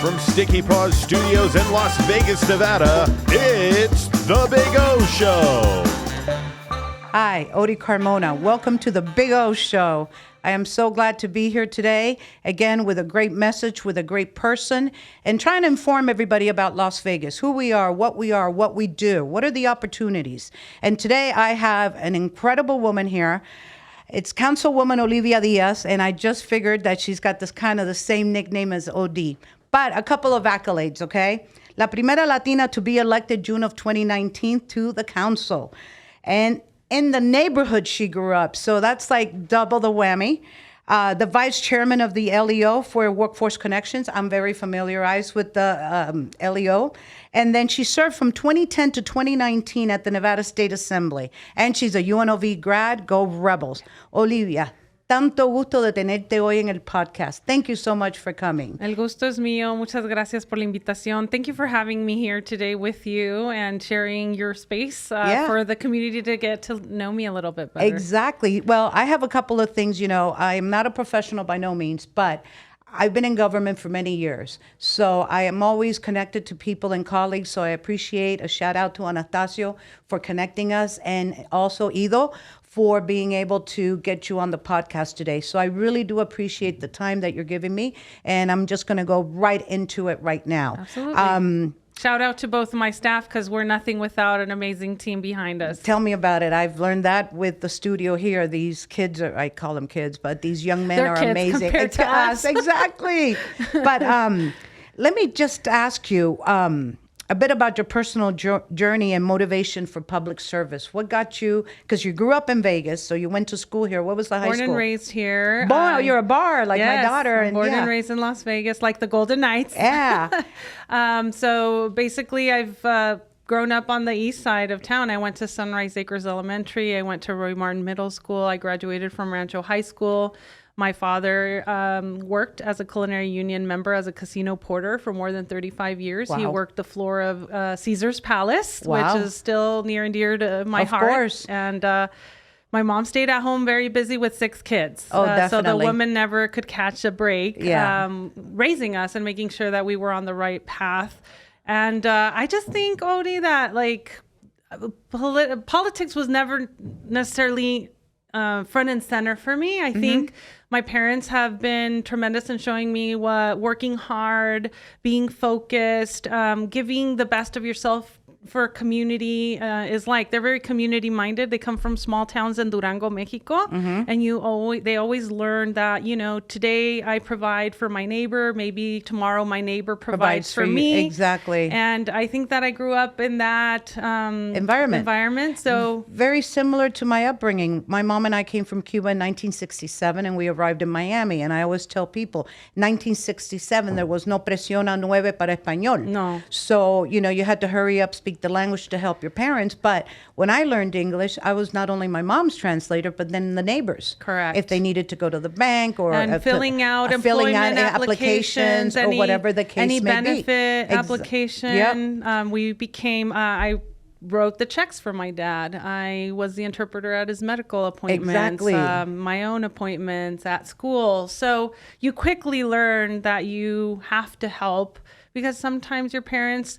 from Sticky Paws Studios in Las Vegas, Nevada, it's The Big O Show. Hi, Odie Carmona. Welcome to The Big O Show. I am so glad to be here today, again, with a great message, with a great person, and trying to inform everybody about Las Vegas, who we are, what we do, what are the opportunities. And today I have an incredible woman here. It's Councilwoman Olivia Diaz, and I just figured that she's got this kind of the same nickname as OD. But a couple of accolades, okay? La primera Latina to be elected June of 2019 to the council. And in the neighborhood she grew up, so that's like double the whammy. The vice chairman of the LEO for Workforce Connections. I'm very familiarized with the LEO. And then she served from 2010 to 2019 at the Nevada State Assembly. And she's a UNLV grad. Go Rebels. Olivia, tanto gusto de tenerte hoy en el podcast. Thank you so much for coming. El gusto es mío. Muchas gracias por la invitación. Thank you for having me here today with you and sharing your space for the community to get to know me a little bit better. Exactly. Well, I have a couple of things, you know. I am not a professional by no means, but I've been in government for many years. So I am always connected to people and colleagues. So I appreciate a shout out to Anastasio for connecting us, and also Ido for being able to get you on the podcast today. So I really do appreciate the time that you're giving me. And I'm just going to go right into it right now. Absolutely. Shout out to both of my staff, because we're nothing without an amazing team behind us. Tell me about it. I've learned that with the studio here. These kids, I call them kids, but these young men are amazing. Compared to us. Exactly. But let me just ask you a bit about your personal journey and motivation for public service. What got you, because you grew up in Vegas, so you went to school here. What was the high school? Born and raised here. You're a bar, like my daughter. I'm born and raised in Las Vegas, like the Golden Knights. Yeah. So basically, I've grown up on the east side of town. I went to Sunrise Acres Elementary. I went to Roy Martin Middle School. I graduated from Rancho High School. My father worked as a culinary union member as a casino porter for more than 35 years. Wow. He worked the floor of Caesar's Palace, Wow. which is still near and dear to my heart. Of course. And my mom stayed at home very busy with 6 kids. Oh, So the definitely. woman never could catch a break, Yeah. raising us and making sure that we were on the right path. And I just think, Odie, that like politics was never necessarily front and center for me. I think my parents have been tremendous in showing me what working hard, being focused, giving the best of yourself for community is like. They're very community minded. They come from small towns in Durango, Mexico. And they always learn that, you know, today I provide for my neighbor, maybe tomorrow my neighbor provides for me. Exactly. And I think that I grew up in that environment. So very similar to my upbringing. My mom and I came from Cuba in 1967, and we arrived in Miami. And I always tell people, 1967, there was no presión a 9 para español. No. So, you know, you had to hurry up, speak the language to help your parents. But when I learned English, I was not only my mom's translator, but then the neighbors. Correct. If they needed to go to the bank or filling out employment applications, or whatever the case any may be. benefit application. Yep. We became, I wrote the checks for my dad. I was the interpreter at his medical appointments, Exactly. My own appointments at school. So you quickly learn that you have to help, because sometimes your parents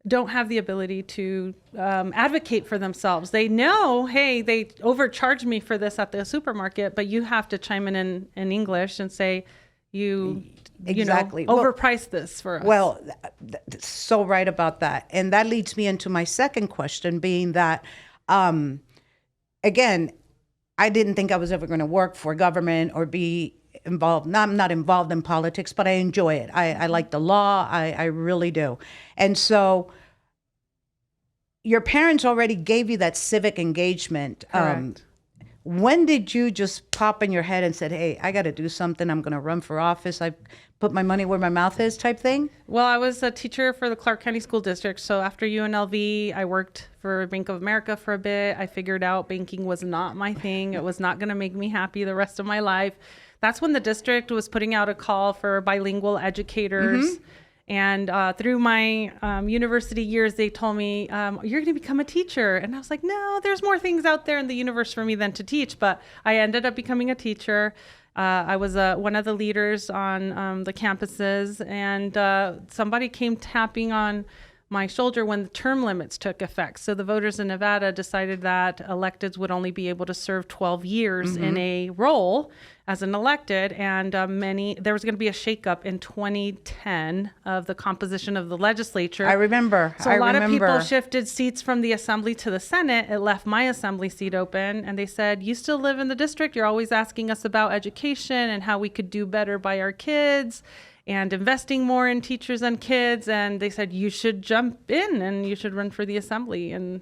don't have the ability to advocate for themselves. They know, hey, they overcharged me for this at the supermarket, but you have to chime in English and say, Exactly. overprice this for us. Well, so right about that. And that leads me into my second question, being that, again, I didn't think I was ever going to work for government or be involved. No, I'm not involved in politics, but I enjoy it. I like the law. I really do. And so your parents already gave you that civic engagement. Correct. When did you just pop in your head and said, hey, I got to do something. I'm going to run for office. I put my money where my mouth is type thing? Well, I was a teacher for the Clark County School District. So after UNLV, I worked for Bank of America for a bit. I figured out banking was not my thing. It was not going to make me happy the rest of my life. That's when the district was putting out a call for bilingual educators. And through my university years, they told me, you're going to become a teacher. And I was like, no, there's more things out there in the universe for me than to teach. But I ended up becoming a teacher. I was one of the leaders on the campuses, and somebody came tapping on my shoulder when the term limits took effect. So the voters in Nevada decided that electeds would only be able to serve 12 years in a role as an elected, and there was going to be a shakeup in 2010 of the composition of the legislature. I remember. So a lot of people shifted seats from the assembly to the Senate. It left my assembly seat open, and they said, you still live in the district. You're always asking us about education and how we could do better by our kids and investing more in teachers and kids. And they said, you should jump in and you should run for the assembly. And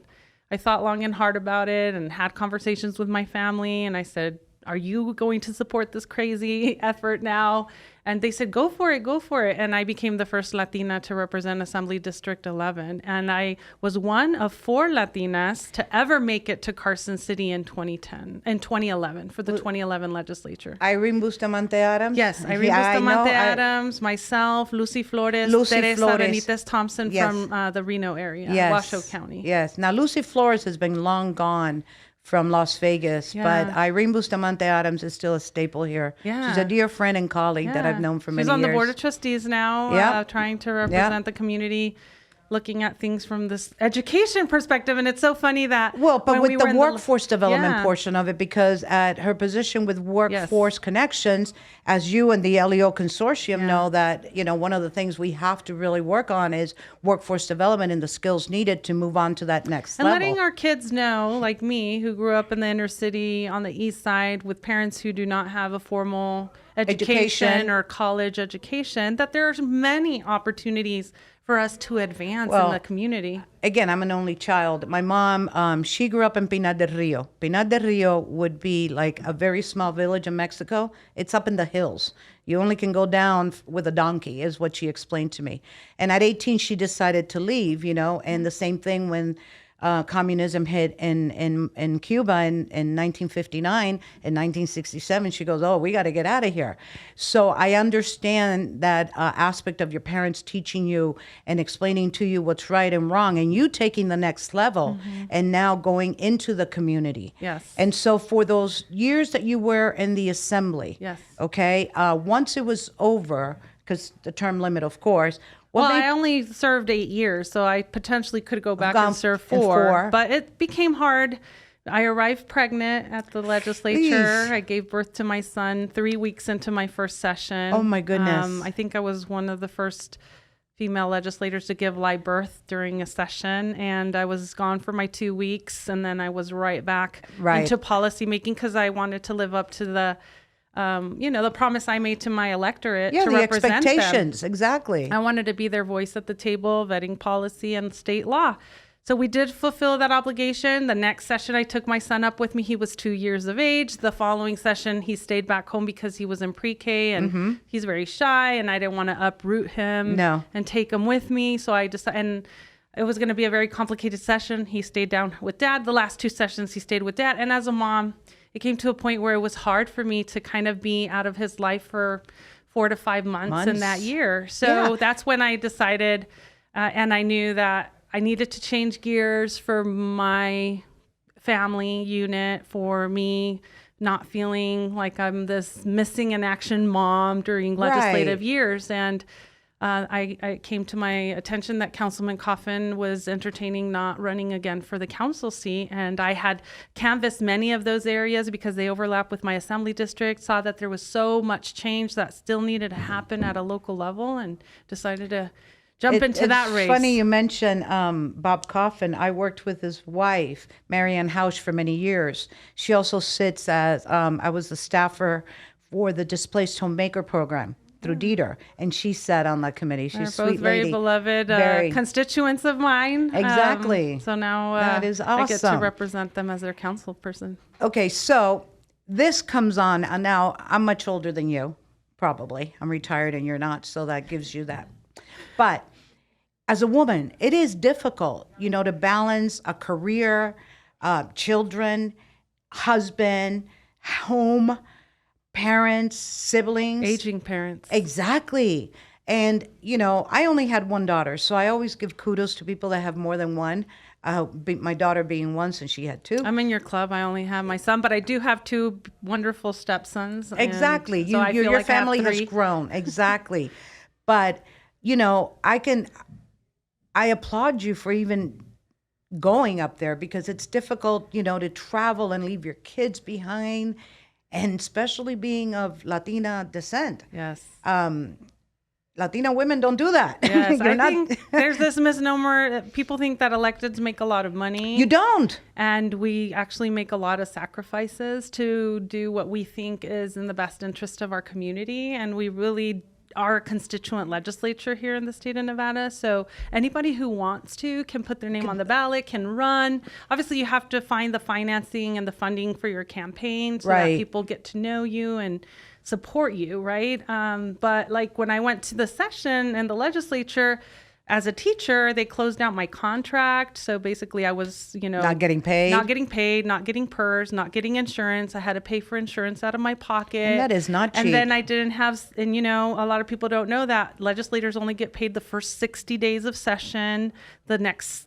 I thought long and hard about it and had conversations with my family. And I said, are you going to support this crazy effort now? And they said, go for it, go for it. And I became the first Latina to represent Assembly District 11. And I was one of 4 Latinas to ever make it to Carson City in 2011 for the 2011 legislature. Irene Bustamante Adams? Yes, Irene Bustamante Adams, myself, Lucy Flores, Teresa Benitez Thompson from the Reno area, Washoe County. Yes. Now, Lucy Flores has been long gone from Las Vegas, but Irene Bustamante Adams is still a staple here. Yeah. She's a dear friend and colleague that I've known for many years. She's on the board of trustees now, trying to represent the community, looking at things from this education perspective. And it's so funny that but with the workforce development portion of it, because at her position with Workforce Connections, as you and the LEO Consortium know, that one of the things we have to really work on is workforce development and the skills needed to move on to that next level. And letting our kids know, like me, who grew up in the inner city on the east side with parents who do not have a formal education or college education, that there's many opportunities for us to advance in the community. Again, I'm an only child. My mom, she grew up in Pinar del Rio. Pinar del Rio would be like a very small village in Mexico. It's up in the hills. You only can go down with a donkey, is what she explained to me. And at 18, she decided to leave, and the same thing when communism hit in Cuba in 1959 and 1967. She goes, we got to get out of here. So I understand that aspect of your parents teaching you and explaining to you what's right and wrong, and you taking the next level and now going into the community. Yes. And so for those years that you were in the assembly, okay, once it was over, because the term limit, of course, I only served 8 years, so I potentially could go back and serve 4. But it became hard. I arrived pregnant at the legislature. I gave birth to my son 3 weeks into my first session. Oh, my goodness. I think I was one of the first female legislators to give live birth during a session. And I was gone for my 2 weeks. And then I was right back into policy making because I wanted to live up to the the promise I made to my electorate to represent them. Expectations, exactly. I wanted to be their voice at the table, vetting policy and state law. So we did fulfill that obligation. The next session, I took my son up with me. He was 2 years of age. The following session, he stayed back home because he was in pre-K and he's very shy, and I didn't want to uproot him and take him with me. So I decided, and it was going to be a very complicated session. He stayed down with Dad. The last 2 sessions, he stayed with Dad. And as a mom, it came to a point where it was hard for me to kind of be out of his life for 4 to 5 months in that year. So that's when I decided, and I knew that I needed to change gears for my family unit, for me not feeling like I'm this missing in action mom during legislative years. And I came to my attention that Councilman Coffin was entertaining not running again for the council seat. And I had canvassed many of those areas because they overlap with my assembly district, saw that there was so much change that still needed to happen at a local level, and decided to jump into that race. It's funny you mention Bob Coffin. I worked with his wife, Marianne Hausch, for many years. She also sits as, I was the staffer for the Displaced Homemaker program through Dieter, and she sat on that committee. She's a sweet lady. Very beloved constituents of mine. Exactly. So now that is awesome. I get to represent them as their council person. Okay, so this comes on, and now I'm much older than you, probably. I'm retired and you're not, so that gives you that. But as a woman, it is difficult, to balance a career, children, husband, home, parents, siblings. Aging parents. Exactly. And, I only had one daughter, so I always give kudos to people that have more than one. My daughter being one, since she had two. I'm in your club. I only have my son, but I do have two wonderful stepsons. Exactly. So I feel Your like I have family has three. grown. Exactly. But, I applaud you for even going up there, because it's difficult, to travel and leave your kids behind, and especially being of Latina descent. Yes. Latina women don't do that. Yes, think there's this misnomer that people think that electeds make a lot of money. You don't. And we actually make a lot of sacrifices to do what we think is in the best interest of our community. And we really are a constituent legislature here in the state of Nevada. So anybody who wants to can put their name on the ballot, can run. Obviously, you have to find the financing and the funding for your campaign so that people get to know you and support you, right? But like when I went to the session in the legislature as a teacher, they closed out my contract. So basically I was, not getting paid, not getting PERS, not getting insurance. I had to pay for insurance out of my pocket. And that is not cheap. And then I didn't have, and a lot of people don't know that legislators only get paid the first 60 days of session. The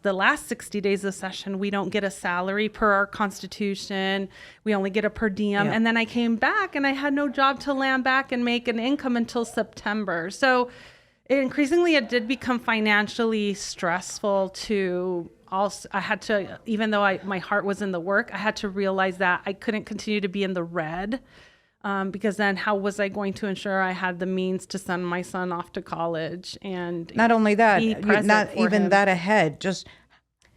last 60 days of session, we don't get a salary per our constitution. We only get a per diem. Yeah. And then I came back and I had no job to land back and make an income until September. So increasingly, it did become financially stressful to also, I had to, even though my heart was in the work, I had to realize that I couldn't continue to be in the red, because then how was I going to ensure I had the means to send my son off to college? And not only that, not even him. That ahead, just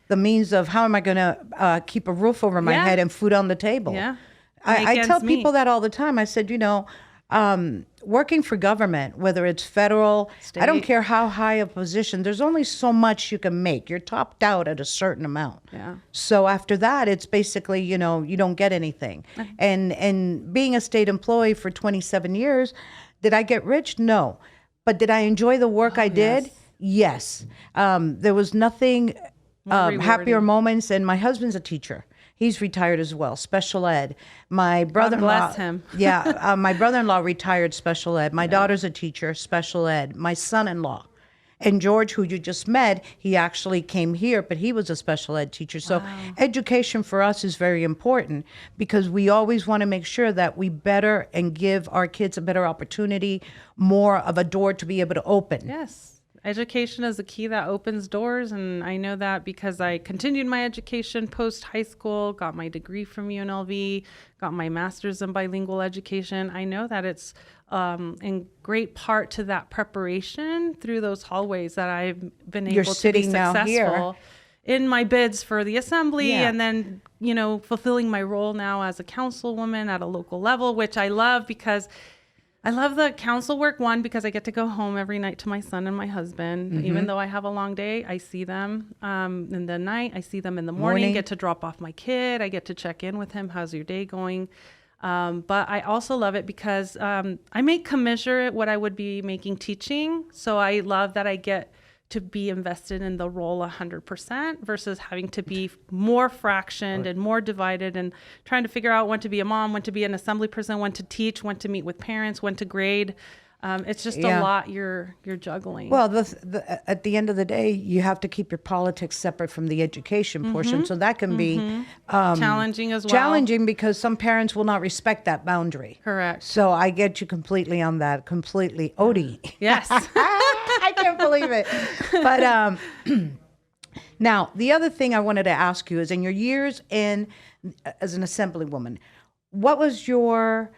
the means of how am I going to keep a roof over my head and food on the table? Yeah. I tell people that all the time. I said, working for government, whether it's federal, state. I don't care how high a position, there's only so much you can make. You're topped out at a certain amount. Yeah. So after that, it's basically, you don't get anything. And being a state employee for 27 years, did I get rich? No. But did I enjoy the work I did? Yes. There was nothing happier moments. And my husband's a teacher. He's retired as well, special ed. My brother-in-law, God bless him. My brother-in-law retired special ed. My daughter's a teacher, special ed. My son-in-law. And George, who you just met, he actually came here, but he was a special ed teacher. So education for us is very important, because we always want to make sure that we better and give our kids a better opportunity, more of a door to be able to open. Yes. Education is a key that opens doors, and I know that because I continued my education post high school, got my degree from UNLV, got my master's in bilingual education. I know that it's in great part to that preparation through those hallways that I've been able to be successful in my bids for the assembly, and then fulfilling my role now as a councilwoman at a local level, which I love because I love the council work, because I get to go home every night to my son and my husband. Mm-hmm. Even though I have a long day, I see them in the night. I see them in the morning, get to drop off my kid. I get to check in with him. How's your day going? But I also love it because I make commensurate what I would be making teaching. So I love that I get to be invested in the role 100% versus having to be more fractioned and more divided and trying to figure out when to be a mom, when to be an assembly person, when to teach, when to meet with parents, when to grade. It's just a lot you're juggling. Well, at the end of the day, you have to keep your politics separate from the education portion. So that can be challenging as well. Challenging because some parents will not respect that boundary. Correct. So I get you completely on that. Completely. Odie. Yes. I can't believe it. But now, the other thing I wanted to ask you is, in your years as an assemblywoman, what was your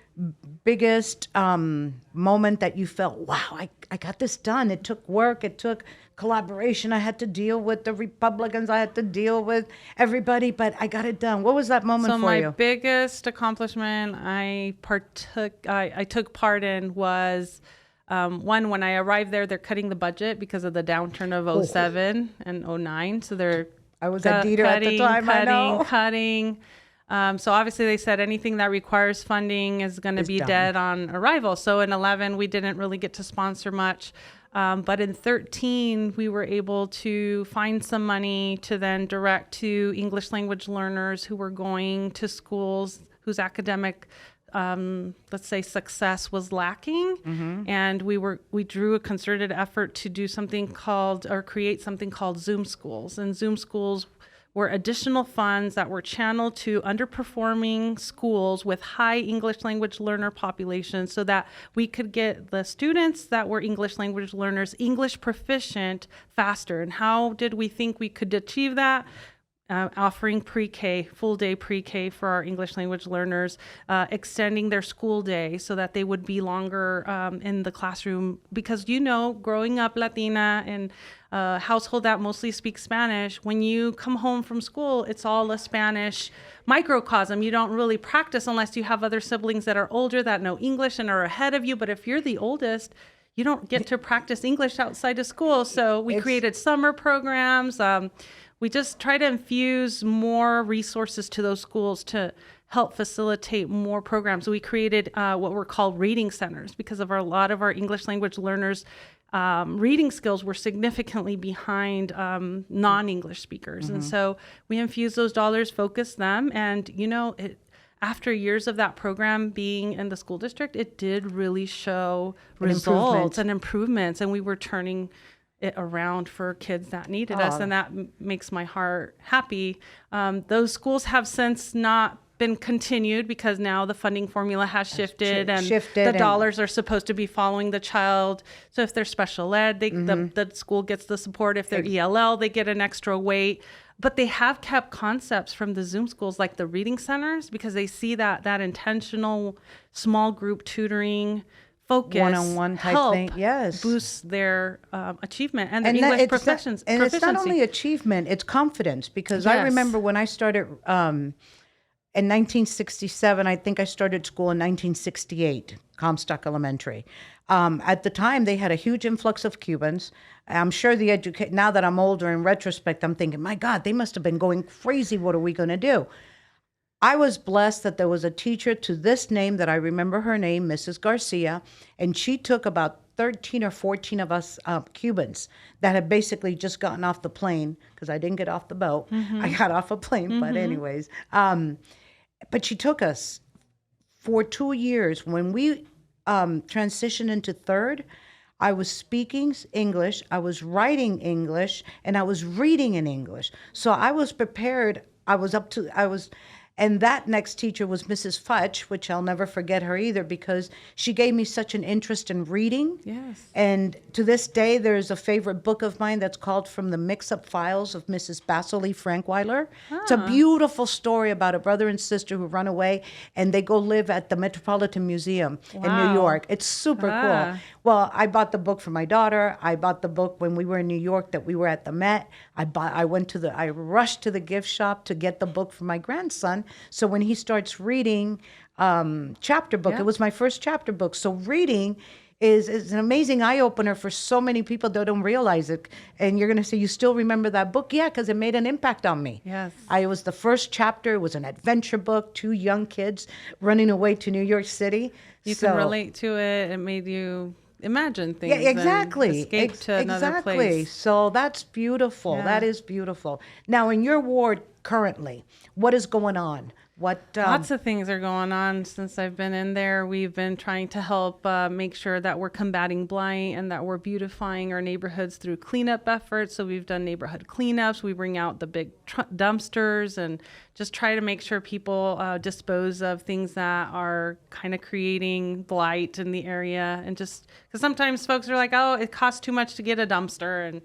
biggest moment that you felt, wow, I got this done? It took work. It took collaboration. I had to deal with the Republicans. I had to deal with everybody, but I got it done. What was that moment for you? So my biggest accomplishment I took part in was one, when I arrived there, they're cutting the budget because of the downturn of 07 and 09. So I was at Dieter at the time, cutting. So obviously they said anything that requires funding is going to be dead on arrival. So in 11, we didn't really get to sponsor much. But in 13, we were able to find some money to then direct to English language learners who were going to schools whose academic let's say success was lacking. Mm-hmm. And we drew a concerted effort to do something create something called Zoom schools. And Zoom schools were additional funds that were channeled to underperforming schools with high English language learner populations so that we could get the students that were English language learners English proficient faster. And how did we think we could achieve that? Offering pre-K, full day pre-K for our English language learners, extending their school day so that they would be longer in the classroom. Because, growing up Latina in a household that mostly speaks Spanish, when you come home from school, it's all a Spanish microcosm. You don't really practice unless you have other siblings that are older that know English and are ahead of you. But if you're the oldest, you don't get to practice English outside of school. So we created summer programs. We just try to infuse more resources to those schools to help facilitate more programs. We created what were called reading centers because of a lot of our English language learners' reading skills were significantly behind non-English speakers. And so we infused those dollars, focused them, and after years of that program being in the school district, it did really show results and improvements, and we were turning it around for kids that needed us, and that makes my heart happy. Those schools have since not been continued because now the funding formula has shifted, and the dollars are supposed to be following the child. So if they're special ed, the school gets the support. If they're ELL, they get an extra weight. But they have kept concepts from the Zoom schools like the reading centers because they see that intentional small group tutoring focus, one-on-one type thing, boosts their achievement and their English proficiency. And it's not only achievement, it's confidence. Because I remember when I started in 1967, I think I started school in 1968, Comstock Elementary. At the time, they had a huge influx of Cubans. I'm sure now that I'm older, in retrospect, I'm thinking, my God, they must have been going crazy. What are we going to do? I was blessed that there was a teacher to this name that I remember her name, Mrs. Garcia, and she took about 13 or 14 of us Cubans that had basically just gotten off the plane, because I didn't get off the boat. I got off a plane, but anyways. But she took us for 2 years. When we transitioned into third, I was speaking English, I was writing English, and I was reading in English. So I was prepared. And that next teacher was Mrs. Futch, which I'll never forget her either, because she gave me such an interest in reading. Yes. And to this day, there's a favorite book of mine that's called From the Mix-Up Files of Mrs. Basily Frankweiler. It's a beautiful story about a brother and sister who run away, and they go live at the Metropolitan Museum in New York. It's super cool. Well, I bought the book for my daughter. I bought the book when we were in New York that we were at the Met. I rushed to the gift shop to get the book for my grandson. So when he starts reading chapter book, it was my first chapter book. So reading is an amazing eye opener for so many people that don't realize it. And you're going to say, you still remember that book? Yeah, because it made an impact on me. Yes. It was the first chapter. It was an adventure book, 2 young kids running away to New York City. You can relate to it. It made you imagine things. Yeah, exactly. Escape to another place. So that's beautiful. Yeah. That is beautiful. Now, in your ward currently, what is going on? Lots of things are going on since I've been in there. We've been trying to help make sure that we're combating blight and that we're beautifying our neighborhoods through cleanup efforts. So we've done neighborhood cleanups. We bring out the big dumpsters and just try to make sure people dispose of things that are kind of creating blight in the area. And just because sometimes folks are like, oh, it costs too much to get a dumpster. And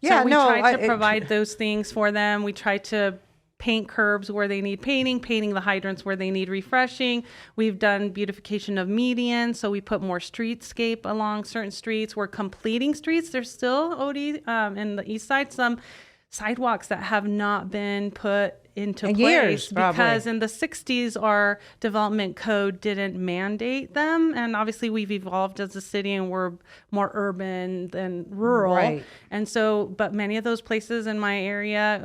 so we try to provide those things for them. We try to paint curbs where they need painting the hydrants where they need refreshing. We've done beautification of medians, so we put more streetscape along certain streets. We're completing streets. There's still, Odie, in the east side, some sidewalks that have not been put into place because in the 60s our development code didn't mandate them, and obviously we've evolved as a city and we're more urban than rural, and so but many of those places in my area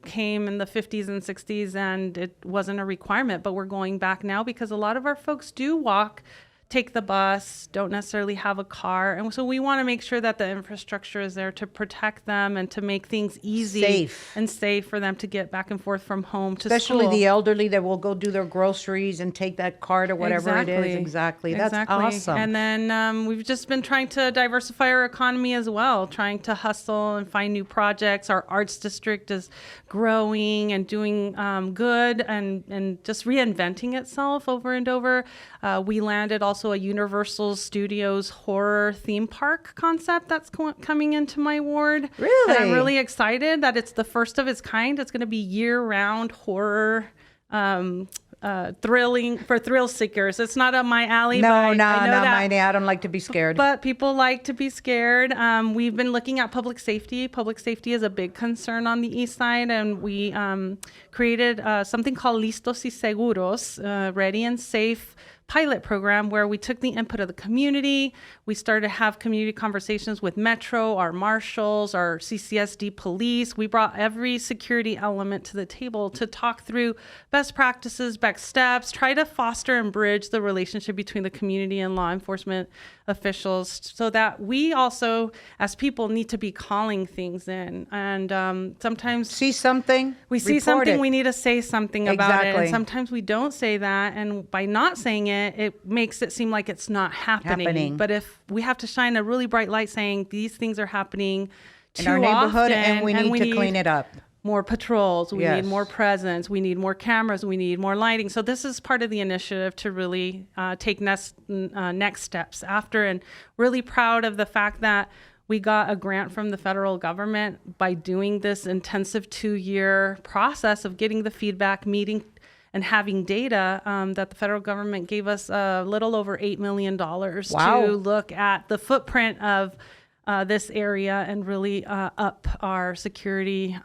came in the 50s and 60s and it wasn't a requirement, but we're going back now because a lot of our folks do walk take the bus, don't necessarily have a car. And so we want to make sure that the infrastructure is there to protect them and to make things easy and safe for them to get back and forth from home to Especially school. the elderly that will go do their groceries and take that cart or whatever it is. Exactly. That's awesome. And then we've just been trying to diversify our economy as well, trying to hustle and find new projects. Our arts district is growing and doing good and just reinventing itself over and over. We landed also a Universal Studios horror theme park concept that's coming into my ward. Really? And I'm really excited that it's the first of its kind. It's going to be year-round horror, thrilling for thrill seekers. It's not up my alley. No, not my alley. I don't like to be scared. But people like to be scared. We've been looking at public safety. Public safety is a big concern on the east side, and we created something called Listos y Seguros, ready and safe pilot program, where we took the input of the community. We started to have community conversations with Metro, our marshals, our CCSD police. We brought every security element to the table to talk through best practices, best steps, try to foster and bridge the relationship between the community and law enforcement officials, so that we also, as people, need to be calling things in. And sometimes see something, we need to say something about it. And sometimes we don't say that. And by not saying it, it makes it seem like it's not happening. But if we have to shine a really bright light saying these things are happening in our neighborhood, often, and we need to clean it up. More patrols, we need more presence, we need more cameras, we need more lighting. So this is part of the initiative to really take next steps after, and really proud of the fact that we got a grant from the federal government by doing this intensive 2-year process of getting the feedback, meeting and having data, that the federal government gave us a little over $8 million to look at the footprint of this area and really up our security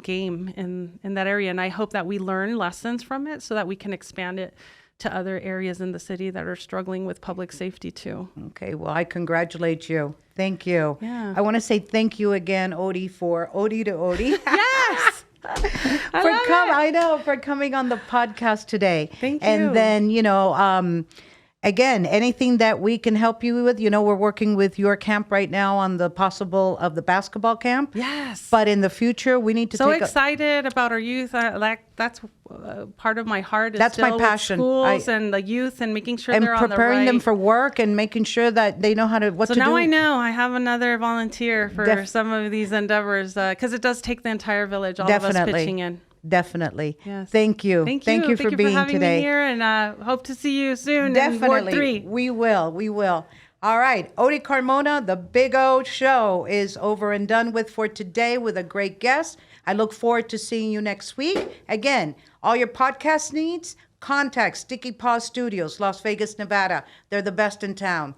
game in that area. And I hope that we learn lessons from it so that we can expand it to other areas in the city that are struggling with public safety too. Okay, well, I congratulate you. Thank you. Yeah. I want to say thank you again, Odie, for Odie to Odie. Yes! For coming on the podcast today. Thank you. And then, again, anything that we can help you with, we're working with your camp right now on the possible of the basketball camp. Yes. But in the future, we need to excited about our youth. That's part of my heart. That's my passion. Schools and the youth and making sure they're on the right. And preparing them for work and making sure that they know what to do. So now I know I have another volunteer for some of these endeavors, because it does take the entire village, all of us pitching in. Definitely. Yes. Thank you. Thank you for being having today. me here, and hope to see you soon. Definitely. In Ward 3. We will. All right. Odie Carmona, the Big O Show is over and done with for today with a great guest. I look forward to seeing you next week. Again, all your podcast needs, contact Sticky Paws Studios, Las Vegas, Nevada. They're the best in town.